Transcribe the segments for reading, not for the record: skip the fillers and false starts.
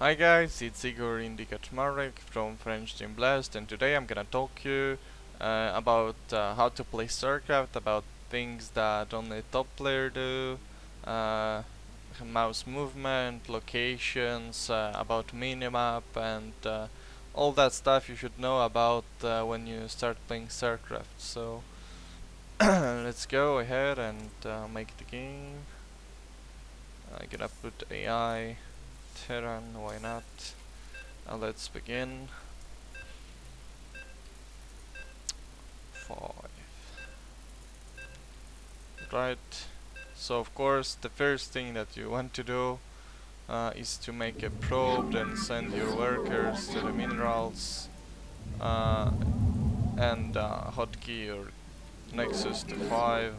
Hi guys, it's Igor Marek from French Team Blast, and today I'm gonna talk you about how to play StarCraft, about things that only top player do, uh, mouse movement, locations, about minimap, and all that stuff you should know about when you start playing StarCraft. So let's go ahead and make the game. I'm gonna put AI, Terran, why not? Let's begin. 5. Right. So of course the first thing that you want to do is to make a probe, then send your workers to the minerals uh, and hotkey your Nexus to 5.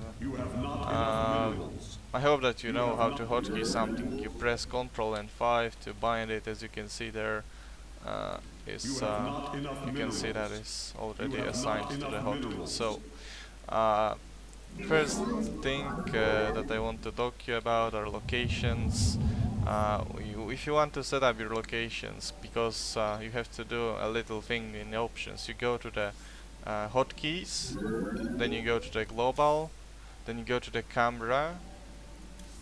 I hope that you know how to hotkey something. You press Ctrl and 5 to bind it. As you can see there, uh, you can see that is already assigned to the hotkey. So first thing that I want to talk to you about are locations. If you want to set up your locations, because you have to do a little thing in the options. You go to the hotkeys, then you go to the global, then you go to the camera,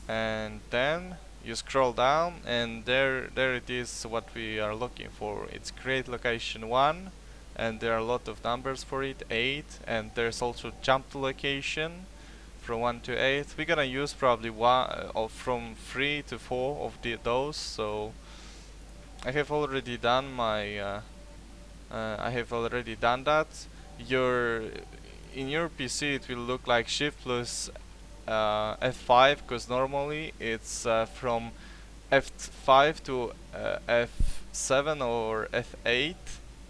and then you scroll down, and there it is, what we are looking for. It's create location 1, and there are a lot of numbers for it, 8, and there's also jump to location from 1 to 8. We're gonna use probably from 3 to 4 of those. So I have already done my I have already done that. Your In your PC it will look like Shift plus F5, because normally it's from F5 to F7 or F8,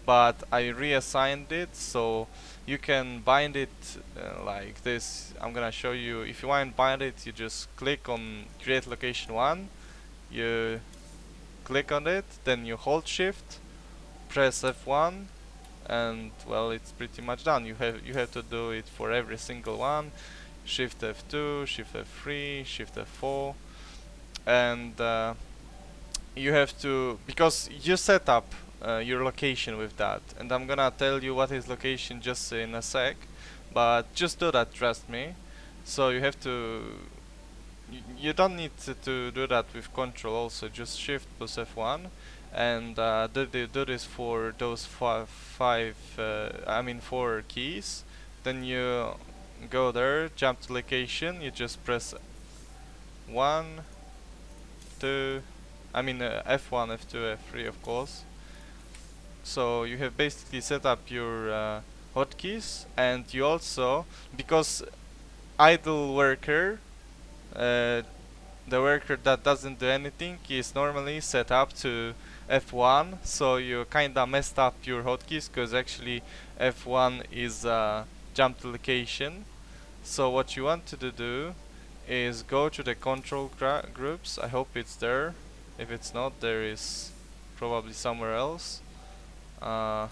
but I reassigned it, so you can bind it like this. I'm gonna show you. If you want to bind it, you just click on create location 1, you click on it, then you hold shift, press F1, and well, it's pretty much done. You have to do it for every single one. Shift F2, Shift F3, Shift F4, and you have to, because you set up your location with that, and I'm gonna tell you what is location just in a sec, but just do that, trust me. So you have to, you don't need to do that with control. Also just shift plus F1, and do this for those four keys. Then you go there, jump to location, you just press 1, 2, F1, F2, F3, of course. So you have basically set up your hotkeys, and you also, because idle worker, uh, the worker that doesn't do anything, is normally set up to F1, so you kinda messed up your hotkeys, because actually F1 is jump to location. So what you want to do is go to the control groups. I hope it's there. If it's not, there is probably somewhere else. Where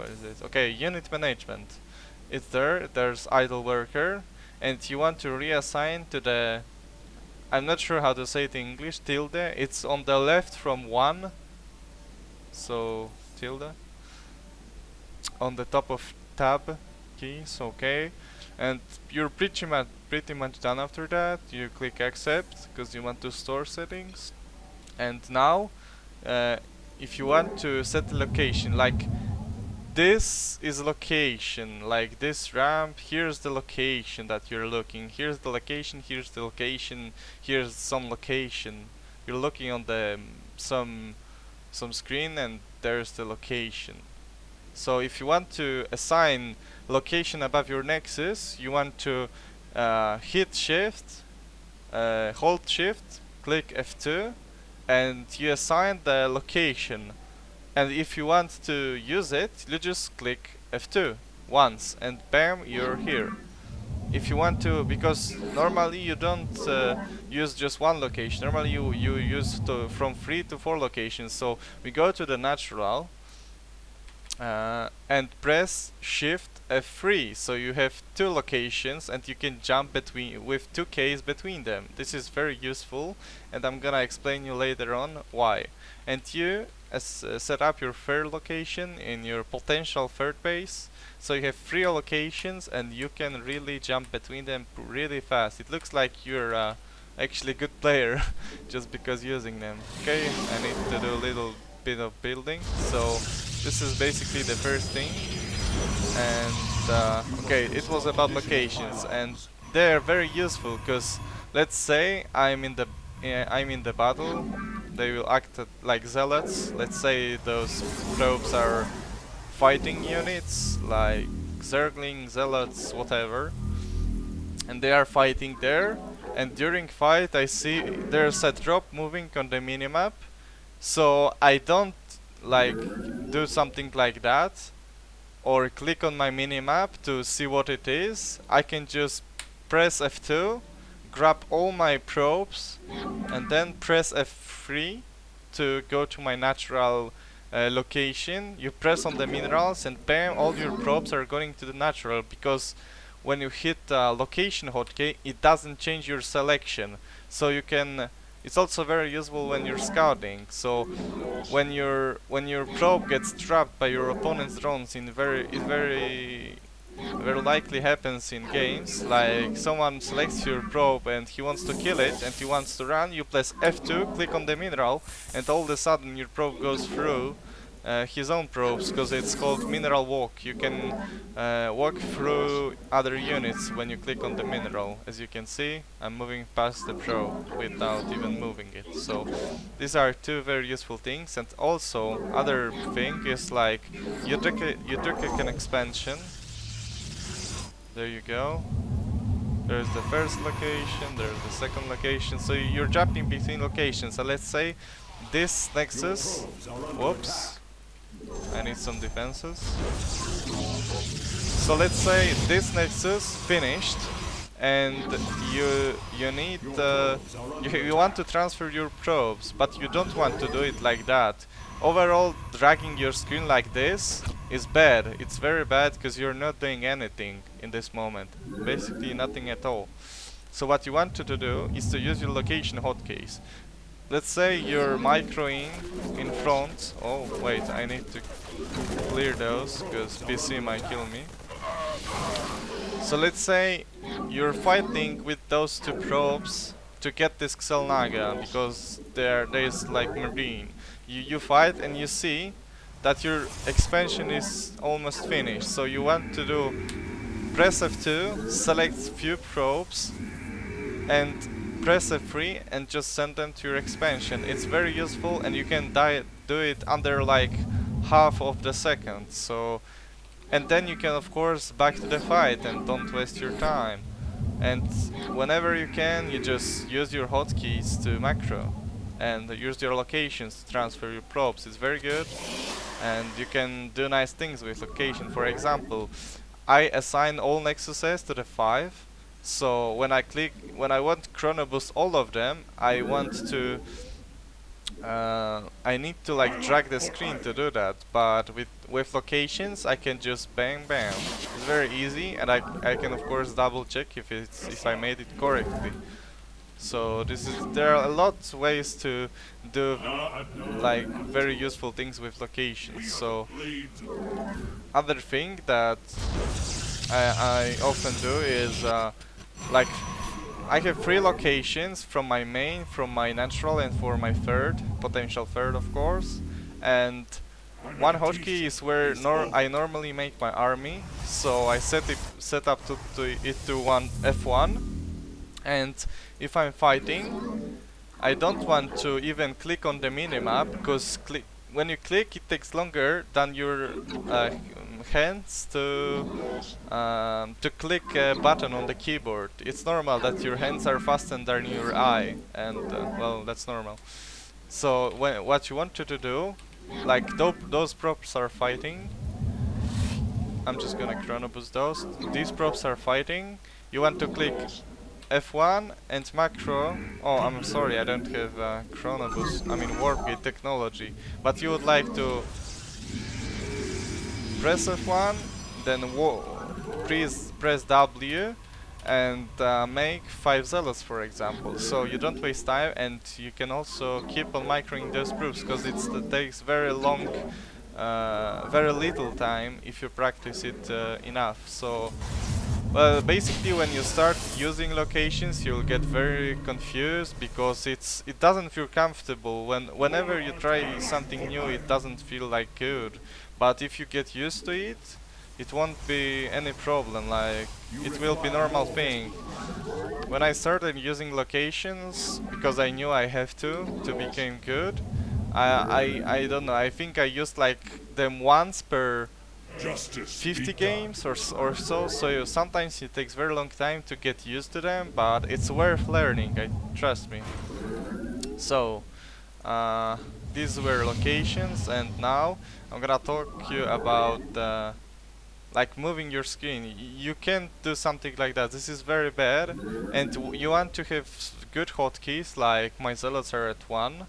is it? Okay, unit management. It's there. There's idle worker, and you want to reassign to the, I'm not sure how to say it in English, tilde. It's on the left from 1. So tilde on the top of tab keys. Okay, and you're pretty much done. After that, you click accept because you want to store settings. And now if you want to set the location, like this is location, like this ramp, here's the location that you're looking, here's the location, here's the location, here's some location. You're looking on the some screen, and there's the location. So if you want to assign location above your nexus, you want to hit shift, hold shift, click F2, and you assign the location. And if you want to use it, you just click F2 once, and bam, you're here. If you want to, because normally you don't use just one location. Normally you use from 3 to 4 locations. So we go to the natural and press Shift F3. So you have 2 locations, and you can jump between with 2 keys between them. This is very useful, and I'm gonna explain you later on why. and you set up your third location in your potential third base. So you have 3 locations and you can really jump between them really fast. It looks like you're actually a good player just because using them. Okay, I need to do a little bit of building. So this is basically the first thing. And okay, it was about locations, and they're very useful because let's say I'm in the battle, they will act like zealots. Let's say those probes are fighting units like zergling, zealots, whatever, and they are fighting there. And during fight, I see there's a drop moving on the minimap, so I don't like do something like that or click on my minimap to see what it is. I can just press F2, grab all my probes, and then press F3 to go to my natural location. You press on the minerals and bam, all your probes are going to the natural, because when you hit location hotkey, it doesn't change your selection. So you can, it's also very useful when you're scouting. So when your probe gets trapped by your opponent's drones, it very likely happens in games. Like someone selects your probe and he wants to kill it and he wants to run, you press F2, click on the mineral, and all of a sudden your probe goes through his own probes, because it's called mineral walk. You can walk through other units when you click on the mineral. As you can see, I'm moving past the probe without even moving it. So these are 2 very useful things. And also other thing is like you took an expansion. There you go. There's the first location, there's the second location. So you're jumping between locations. So let's say this nexus, whoops, I need some defenses. So let's say this nexus finished, and you need you want to transfer your probes, but you don't want to do it like that. Overall, dragging your screen like this is bad. It's very bad because you're not doing anything in this moment. Basically nothing at all. So what you want to do is to use your location hotkeys. Let's say you're microing in front. Oh wait, I need to clear those because PC might kill me. So let's say you're fighting with those 2 probes to get this Xelnaga, because there is like marine. You fight and you see that your expansion is almost finished. So you want to do press F2, select few probes, and press F3 and just send them to your expansion. It's very useful, and you can do it under like half of the second. So, and then you can of course back to the fight and don't waste your time. And whenever you can, you just use your hotkeys to macro and use your locations to transfer your probes. It's very good, and you can do nice things with location. For example, I assign all nexuses to the 5. So when I want chrono boost all of them, I want to I need to like drag the screen to do that. But with locations, I can just bang bang. It's very easy, and I can of course double check if I made it correctly. So there are a lot of ways to do like very useful things with locations. So other thing that I often do is like I have 3 locations from my main, from my natural, and for my potential third of course. And one hotkey is where I normally make my army. So I set up it to F1. And if I'm fighting, I don't want to even click on the minimap, because when you click, it takes longer than your hands to click a button on the keyboard. It's normal that your hands are faster than your eye, and well, that's normal. So what you want to do, like those props are fighting. I'm just gonna chrono boost those. These props are fighting. You want to click F1 and macro. Oh, I'm sorry, I don't have chrono boost. I mean warp gate technology. But you would like to press F1, then please press W, and make 5 zealots, for example, so you don't waste time, and you can also keep on microing those groups, because it takes very long, very little time if you practice it enough. So well, basically when you start using locations you'll get very confused, because it doesn't feel comfortable. Whenever you try something new it doesn't feel like good, but if you get used to it, it won't be any problem, like it will be normal thing. When I started using locations, because I knew I have to become good, I don't know, I think I used like them once per 50 games or so, so sometimes it takes very long time to get used to them, but it's worth learning, trust me. So, these were locations, and now I'm gonna talk to you about like moving your screen. You can't do something like that. This is very bad, and you want to have good hotkeys. Like my zealots are at 1,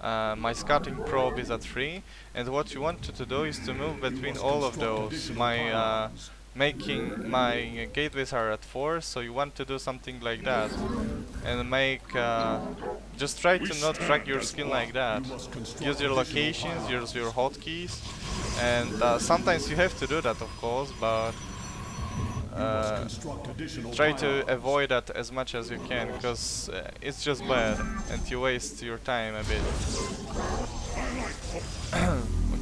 my scouting probe is at 3, and what you want to do is to move between all of those. My making my gateways are at 4, so you want to do something like that, and make just try to not drag your skin like that. Use your locations, use your hotkeys, and sometimes you have to do that, of course, but try to avoid that as much as you can, because it's just bad and you waste your time a bit.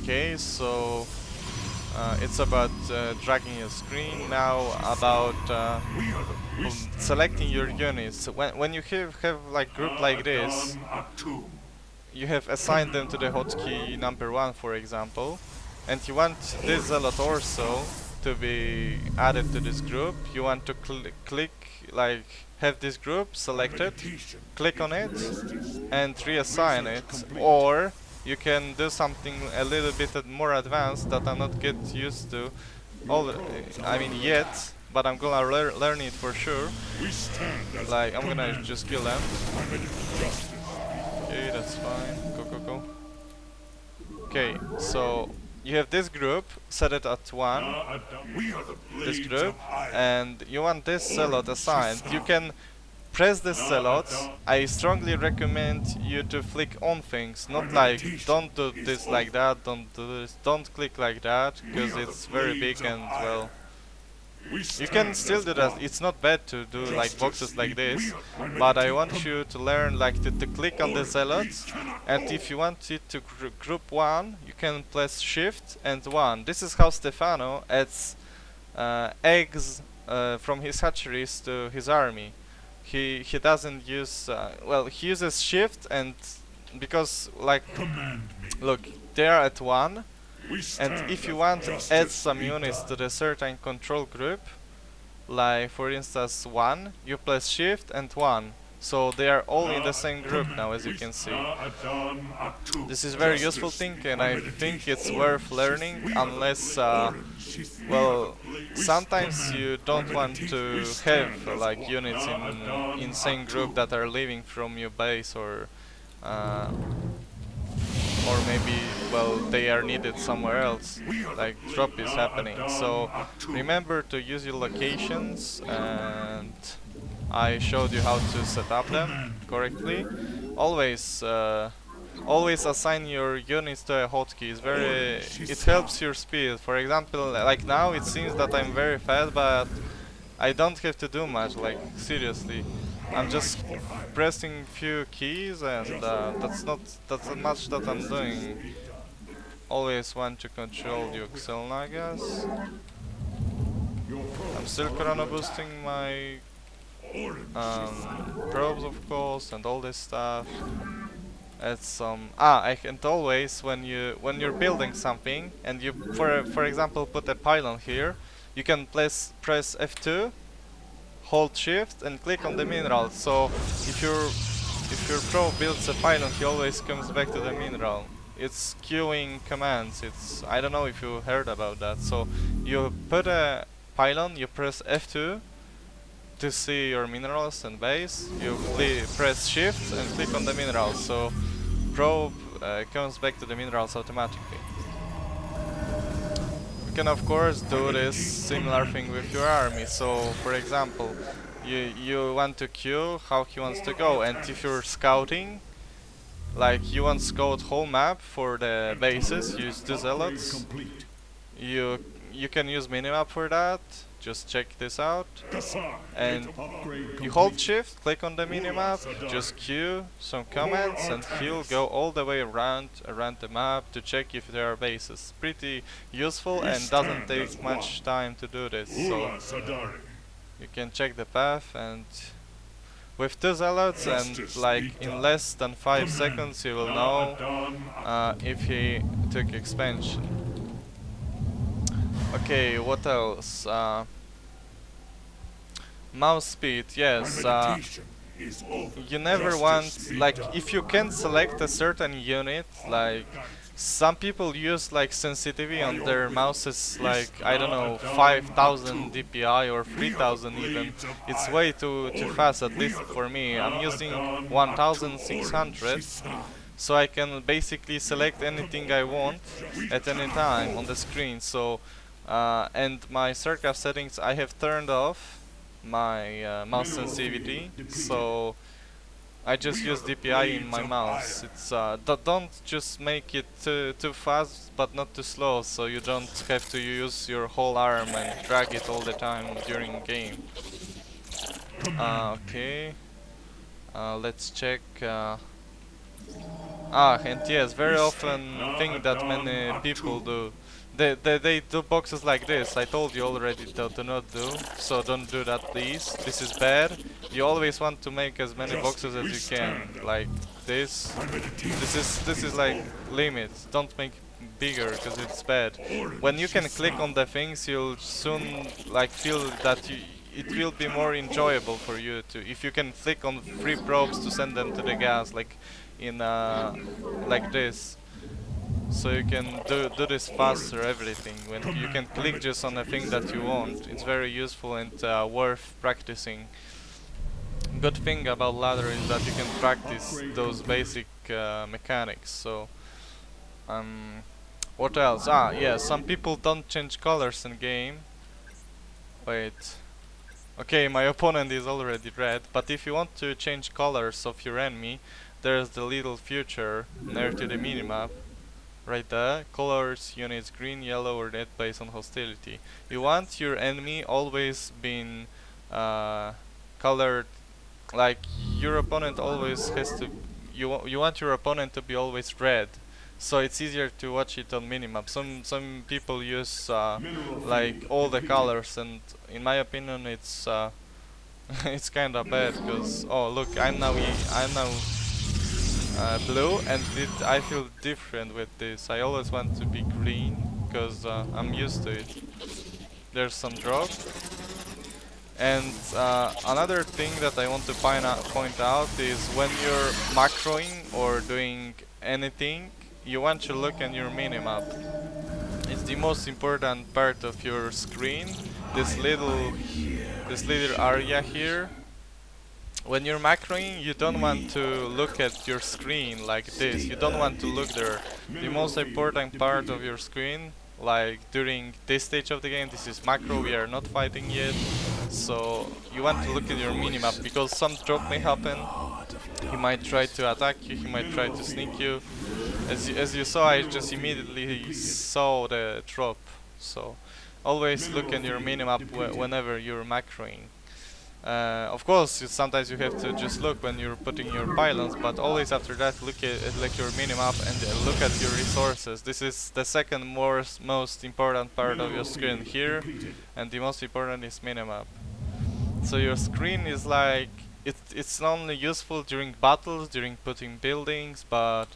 Okay, so it's about dragging your screen. Now about selecting your units. When you have like group like this, you have assigned them to the hotkey number 1, for example, and you want this zealot also to be added to this group. You want to click, like have this group selected, click on it and reassign it, or you can do something a little bit more advanced that I'm not get used to I mean yet, but I'm gonna learn it for sure. Like I'm gonna just kill them. Okay, that's fine. Go. Okay, so you have this group, set it at 1, this group, and you want this zealot assigned. You can press this zealot. I strongly recommend you to flick on things, not like don't do this like that, don't do this, don't click like that, because it's very big and well, you can still do that. It's not bad to do like boxes like this, but I want you to learn like to click on the zealots, and if you want it to group 1, you can press shift and 1. This is how Stefano adds eggs from his hatcheries to his army. He doesn't use well, he uses shift, and because like look, they are at 1, and if you want to add some units to the certain control group, like for instance 1, you press shift and 1, so they are all in the same group now, as you can see. This is very useful thing, and I think it's worth learning, unless well, sometimes you don't want to have like units in same group that are leaving from your base, or maybe, well, they are needed somewhere else, like drop is happening. So remember to use your locations, and I showed you how to set up them correctly. Always always assign your units to a hotkey. It helps your speed. For example, like now it seems that I'm very fast, but I don't have to do much, like seriously. I'm just pressing few keys, and that's not much that I'm doing. Always want to control the Uxel Nagas. I'm still chrono boosting my probes, of course, and all this stuff. Add some I can always, when you're building something and you for example put a pylon here, you can press F2, hold shift and click on the mineral. So if your pro builds a pylon, he always comes back to the mineral. It's queuing commands. It's, I don't know if you heard about that. So you put a pylon, you press F2 to see your minerals and base. You press shift and click on the minerals. So probe comes back to the minerals automatically. can of course do this similar thing with your army. So for example, you want to queue how he wants to go, and if you're scouting, like you want to scout whole map for the bases, use the zealots. You can use minimap for that. Just check this out. And you hold shift, click on the minimap, just queue some commands, and he'll go all the way around the map to check if there are bases. Pretty useful and doesn't take much time to do this. So you can check the path, and with two zealots and like in less than 5 seconds you will know if he took expansion. Okay, what else? Mouse speed, yes. You never want, like, if you can select a certain unit, like, some people use like sensitivity on their mouses, like, I don't know, 5000 DPI or 3000 even. It's way too fast, at least for me. I'm using 1600, so I can basically select anything I want at any time on the screen. So, and my StarCraft settings, I have turned off my mouse sensitivity, so I just use DPI in my mouse. It's don't just make it too fast, but not too slow, so you don't have to use your whole arm and drag it all the time during game. Okay, let's check. And yes, very often thing that many people do. They do boxes like this. I told you already to not do, so don't do that, please. This is bad. You always want to make as many boxes as you can, like this. This is like limit. Don't make bigger because it's bad. When you can click on the things, you'll soon like feel that it will be more enjoyable for you to, if you can click on free probes to send them to the gas, like in like this. So you can do this faster, everything. When you can click just on a thing that you want, it's very useful and worth practicing. Good thing about ladder is that you can practice those basic mechanics. So, what else? Yeah, some people don't change colors in game. Wait. Okay, my opponent is already red, but if you want to change colors of your enemy, there's the little feature near to the minimap. Right there, colors units green, yellow or red based on hostility. You want your enemy always being colored, like your opponent always has to, you want your opponent to be always red, so it's easier to watch it on minimap. Some people use like all the colors, and in my opinion it's it's kinda bad, because oh look, I'm now blue, and I feel different with this. I always want to be green because I'm used to it. There's some drop. And another thing that I want to point out is when you're macroing or doing anything, you want to look at your minimap. It's the most important part of your screen. This little area here. When you're macroing, you don't want to look at your screen like this. You don't want to look there. The most important part of your screen, like during this stage of the game, this is macro, we are not fighting yet. So you want to look at your minimap, because some drop may happen. He might try to attack you, he might try to sneak you. As you saw, I just immediately saw the drop. So always look at your minimap whenever you're macroing. Of course, sometimes you have to just look when you're putting your pylons, but always after that look at like your minimap and look at your resources. This is the second most important part of your screen here, and the most important is minimap. So your screen is like, it's not only useful during battles, during putting buildings, but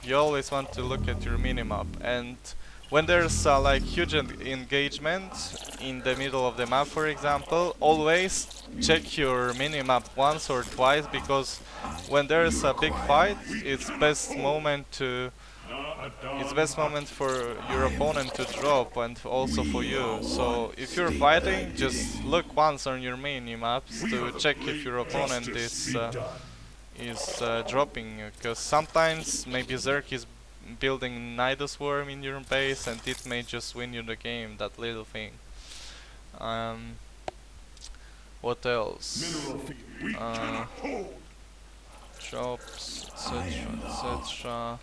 you always want to look at your minimap. And when there's like huge engagement in the middle of the map, for example, always check your minimap once or twice, because when there's a big fight, it's best moment for your opponent to drop, and also for you. So if you're fighting, just look once on your minimaps to check if your opponent is dropping, because sometimes maybe Zerk is building Nidus Worm in your base, and it may just win you the game, that little thing. What else? Shops, etc, etc.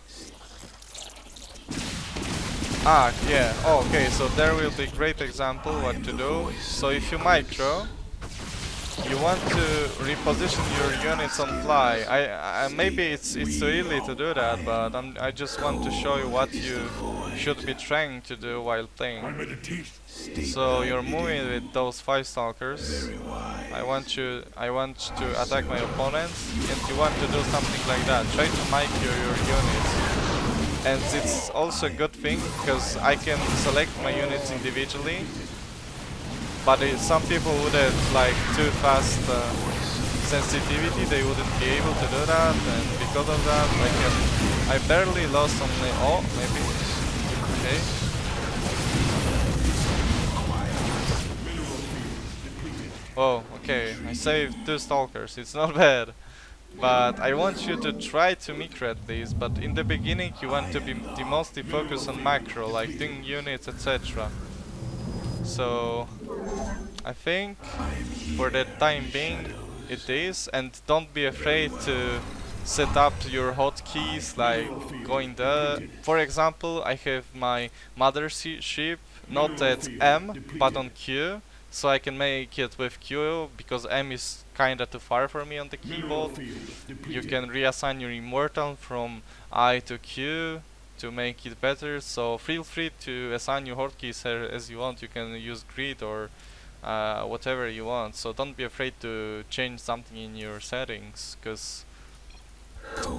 Ah, yeah, oh, okay, so there will be great example what to do. So if you micro, you want to reposition your units on fly. Maybe it's too early to do that, but I just want to show you what you should be trying to do while playing. So you're moving with those 5 stalkers. I want to attack my opponents, and you want to do something like that. Try to micro your units. And it's also a good thing because I can select my units individually. But some people would have like too fast sensitivity, they wouldn't be able to do that, and because of that I barely lost on the... oh, maybe. Okay. Oh, okay, I saved 2 stalkers, it's not bad. But I want you to try to micro at least, but in the beginning you want to be mostly focused on macro, like doing units, etc. So I think for the time being it is, and don't be afraid to set up your hotkeys, like going there. For example, I have my mothership not at M but on Q, so I can make it with Q because M is kinda too far for me on the keyboard. You can reassign your immortal from I to Q to make it better, so feel free to assign your hotkeys as you want. You can use grid or whatever you want, so don't be afraid to change something in your settings, because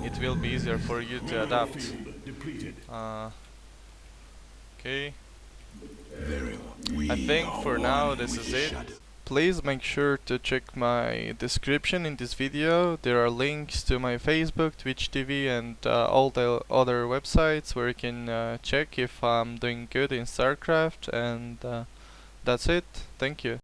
it will be easier for you to adapt. Okay, I think for now this is it. Please make sure to check my description in this video. There are links to my Facebook, Twitch TV, and all the other websites where you can check if I'm doing good in StarCraft, and that's it. Thank you.